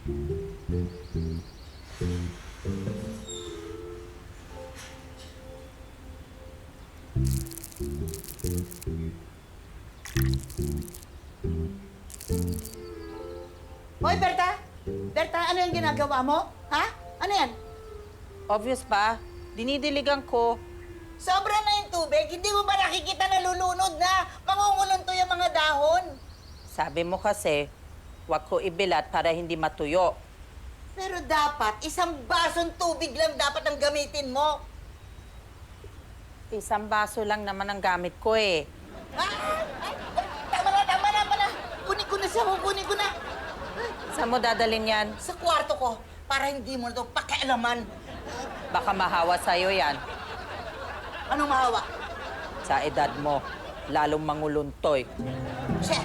Hoy, Berta! Berta, ano yung ginagawa mo? Ha? Ano yan? Obvious ba? Dinidiligan ko. Sobra na yung tubig. Hindi mo ba nakikita na lulunod na? Mangungulunto yung mga dahon. Sabi mo kasi, wag ko ibilat para hindi matuyo. Pero dapat, isang basong tubig lang dapat ang gamitin mo. Isang baso lang naman ang gamit ko eh. Tama na, tama na pala. Kunin ko na siya, kunin ko na. Saan mo dadalhin yan? Sa kwarto ko, para hindi mo na ito pakialaman. Baka mahawa sa'yo yan. Anong mahawa? Sa edad mo, lalong manguluntoy. Siya,